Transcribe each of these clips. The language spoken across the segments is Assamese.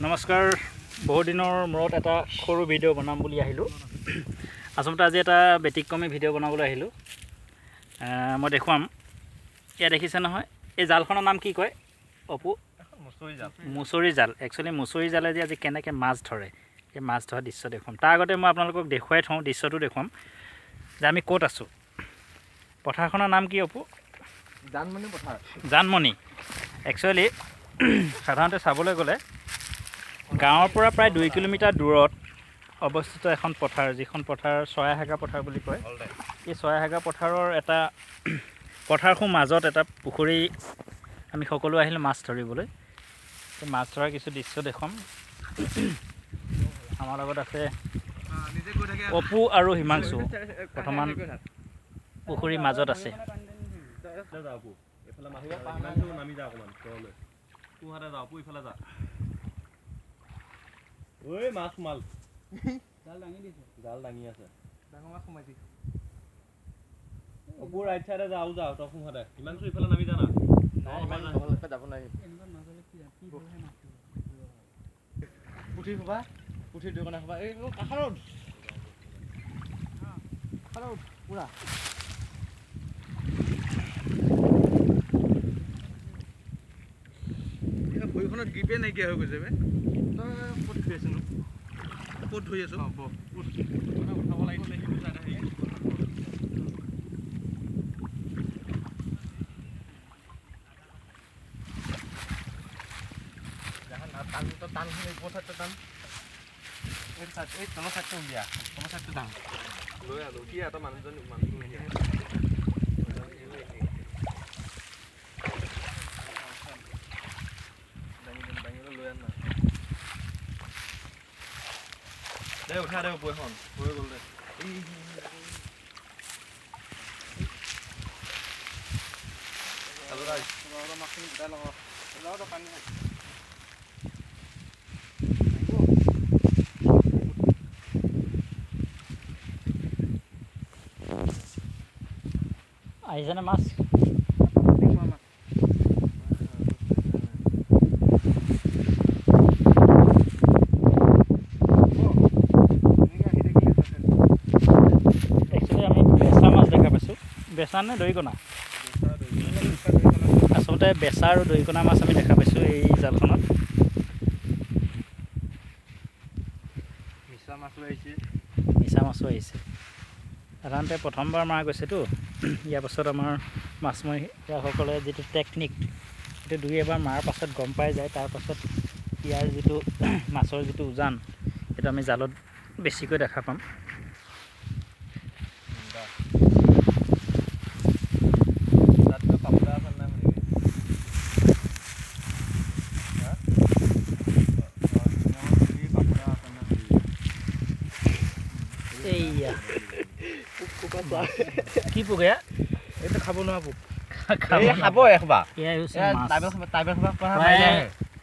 নমস্কাৰ বহু দিনৰ মূৰত এটা সৰু ভিডিঅ' বনাম বুলি আহিলোঁ আচলতে আজি এটা ব্যতিক্ৰমী ভিডিঅ' বনাবলৈ আহিলোঁ মই দেখুৱাম এয়া দেখিছে নহয় এই জালখনৰ নাম কি কয় অপু মুছৰি জাল একচুৱেলি মুছৰি জালে যে আজি কেনেকৈ মাছ ধৰে এই মাছ ধৰা দৃশ্য দেখুৱাম তাৰ আগতে মই আপোনালোকক দেখুৱাই থওঁ দৃশ্যটো দেখুৱাম যে আমি ক'ত আছোঁ পথাৰখনৰ নাম কি অপু জানমণি পথাৰ জানমণি একচুৱেলি সাধাৰণতে চাবলৈ গ'লে গাঁৱৰ পৰা প্ৰায় 2 কিলোমিটাৰ দূৰত অৱস্থিত এখন পথাৰ যিখন পথাৰ চৰাইহাগা পথাৰ বুলি কয় এই চৰাইহাগা পথাৰৰ এটা পথাৰখনৰ মাজত এটা পুখুৰী আমি সকলো আহিলোঁ মাছ ধৰিবলৈ এই মাছ ধৰাৰ কিছু দৃশ্য দেখুৱাম আমাৰ লগত আছে অপু আৰু হিমাংশু বৰ্তমান পুখুৰীৰ মাজত আছে ঐ মাছ সোমাল জাল দাঙি আছে ডাঙৰ মাছ সোমাইছে অপু ৰাইট চাইডে যাওঁ তই সোঁহাতে হিমাংশু ইফালে নামি জানা যাব নাই পুঠি খাবা পুঠি দোকানে খাবা এই কাষাৰত পুৰা ভৰিখনত গ্ৰিপে নাইকিয়া হৈ গৈছে বে তই ক'ত ধুই আছনো ক'ত ধুই আছো উঠাব লাগিছিলে সেইটো চাইডে হেৰি টানখিনি ওপৰ চাইডটো টান এই তলৰ চাইডটো উলিয়া তলৰ চাইডটো টান লৈ আলো কি এটা মানুহজন দে উঠা দে ওপৰ এখন হৈ গ'ল দে মাছখিনি গোটাই লগাওঁ পানী আহিছেনে মাছ বেচা নে দৰিকণা আচলতে বেচা আৰু দৰিকণা মাছ আমি দেখা পাইছোঁ এই জালখনত মিছা মাছো আহিছে সাধাৰণতে প্ৰথমবাৰ মাৰা গৈছেতো ইয়াৰ পাছত আমাৰ মাছমৰীয়াসকলে যিটো টেকনিক সেইটো 2-এবাৰ মাৰাৰ পাছত গম পাই যায় তাৰ পাছত ইয়াৰ যিটো মাছৰ যিটো উজান সেইটো আমি জালত বেছিকৈ দেখা পাম কি পোক এয়া এইটো খাব নোৱাৰা পোক খাব একবাৰ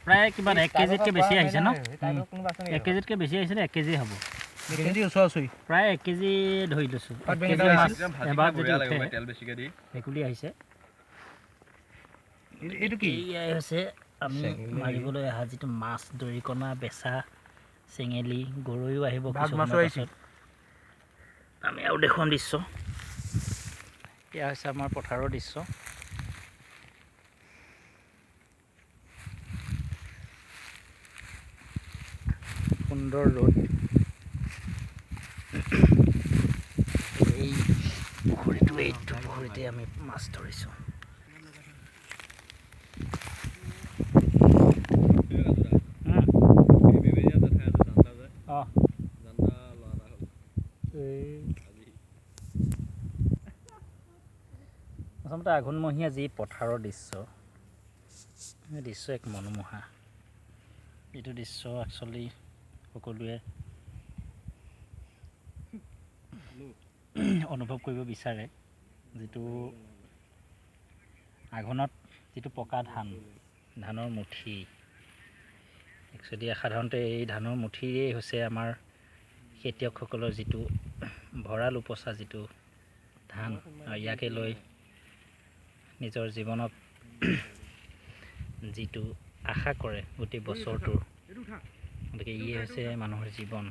প্ৰায় কিবা 1 কেজিতকৈ বেছি আহিছে ন 1 কেজিতকৈ বেছি আহিছে 1 কেজি হ'ব প্ৰায় 1 কেজি ধৰি লৈছোঁ এবাৰ যদি উঠে ভেকুলী আহিছে এইটো কি এয়াই হৈছে আমি মাৰিবলৈ অহা যিটো মাছ দৰিকণা বেচা চেঙেলী গৰৈও আহিব কিছুমানৰ আমি আৰু দেখুৱাম দৃশ্য এয়া হৈছে আমাৰ পথাৰৰ দৃশ্য সুন্দৰ ৰ'দ এই এইটো পুখুৰীতে আমি মাছ ধৰিছোঁ আচলতে আঘোণমহীয়া যি পথাৰৰ দৃশ্য এই দৃশ্য এক মনোমোহা এইটো দৃশ্য একচুৱেলি সকলোৱে অনুভৱ কৰিব বিচাৰে যিটো আঘোণত যিটো পকা ধানৰ মুঠি একচুৱেলি সাধাৰণতে এই ধানৰ মুঠিয়েই হৈছে আমাৰ খেতিয়কসকলৰ যিটো ভঁৰাল উপচা যিটো ধান আৰু ইয়াকে লৈ নিজৰ জীৱনত যিটো আশা কৰে গোটেই বছৰটোৰ গতিকে ইয়ে হৈছে মানুহৰ জীৱন।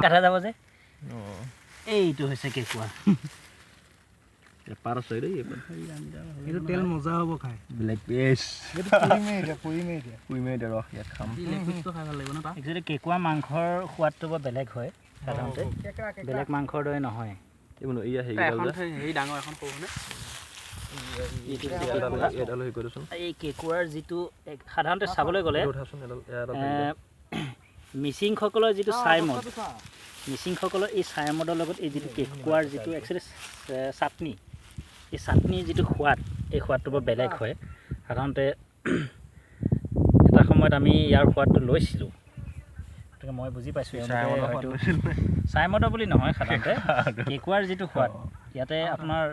কাটা যাব যে এইটো হৈছে কেঁকুৰা। পাৰ আছে দেই এইটো তেল মজা হ'ব খাই। ব্লেক পেষ্ট পুৰি মেৰি ৰস ইয়াত খাম। একচুৱেলি কেঁকুৰা মাংসৰ সোৱাদটো বৰ বেলেগ হয় সাধাৰণতে, বেলেগ মাংসৰ দৰে নহয়। এই কেঁকুৰাৰ যিটো সাধাৰণতে চাবলৈ গ'লে মিচিংসকলৰ যিটো ছাইমদ, মিচিংসকলৰ এই ছাইমদৰ লগত এই যিটো কেঁকুৰাৰ যিটো একচুৱেলি চাটনি, এই চাটনিৰ যিটো সোৱাদ, এই সোৱাদটো বৰ বেলেগ হয়। সাধাৰণতে এটা সময়ত আমি ইয়াৰ সোৱাদটো লৈছিলোঁ, গতিকে মই বুজি পাইছোঁ হয়তো ছাইমদৰ বুলি নহয়, সাধাৰণতে কেঁকুৰাৰ যিটো সোৱাদ ইয়াতে আপোনাৰ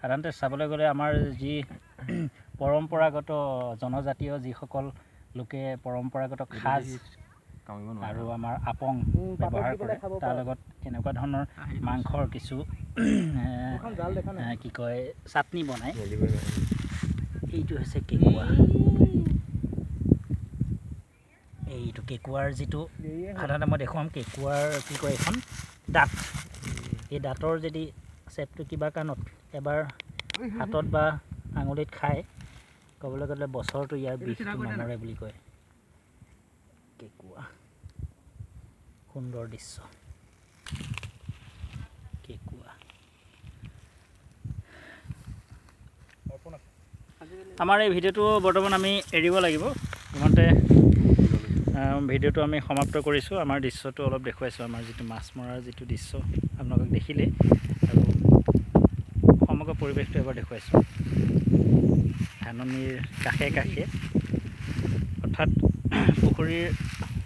সাধাৰণতে চাবলৈ গ'লে আমাৰ যি পৰম্পৰাগত জনজাতীয় যিসকল লোকে পৰম্পৰাগত সাজ আৰু আমাৰ আপং ব্যৱহাৰ কৰে, তাৰ লগত এনেকুৱা ধৰণৰ মাংসৰ কিছু কি কয় চাটনি বনায়। এইটো হৈছে কেঁকুৰা। এইটো কেঁকুৰাৰ যিটো সাধাৰণতে মই দেখুৱাম কেঁকুৰাৰ কি কয় এখন দাঁত, এই দাঁতৰ যদি চেপটো কিবা কাৰণত এবাৰ হাতত বা আঙুলিত খায়, ক'বলৈ গ'লে বছৰটো ইয়াৰ বিষটো নমৰে বুলি কয়। কেঁকুৰা সুন্দৰ দৃশ্য। কেঁকুৰা আমাৰ এই ভিডিঅ'টো বৰ্তমান আমি এৰিব লাগিব। ইমানতে ভিডিঅ'টো আমি সমাপ্ত কৰিছোঁ। আমাৰ দৃশ্যটো অলপ দেখুৱাইছোঁ, আমাৰ যিটো মাছ মৰাৰ যিটো দৃশ্য আপোনালোকক দেখিলে, আৰু সমগ্ৰ পৰিৱেশটো এবাৰ দেখুৱাইছোঁ। ধাননিৰ কাষে কাষে, অৰ্থাৎ পুখুৰীৰ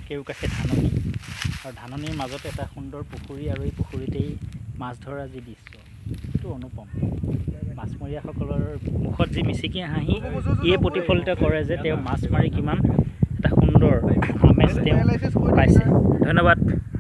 কেউকাষে ধাননি, আৰু ধাননিৰ মাজত এটা সুন্দৰ পুখুৰী, আৰু এই পুখুৰীতেই মাছ ধৰা যি দৃশ্য, সেইটো অনুপম। মাছমৰীয়াসকলৰ মুখত যি মিচিকি হাঁহি ইয়ে প্ৰতিফলিত কৰে যে তেওঁ মাছ মাৰি কিমান এটা সুন্দৰ আমেজ তেওঁ পাইছে। ধন্যবাদ।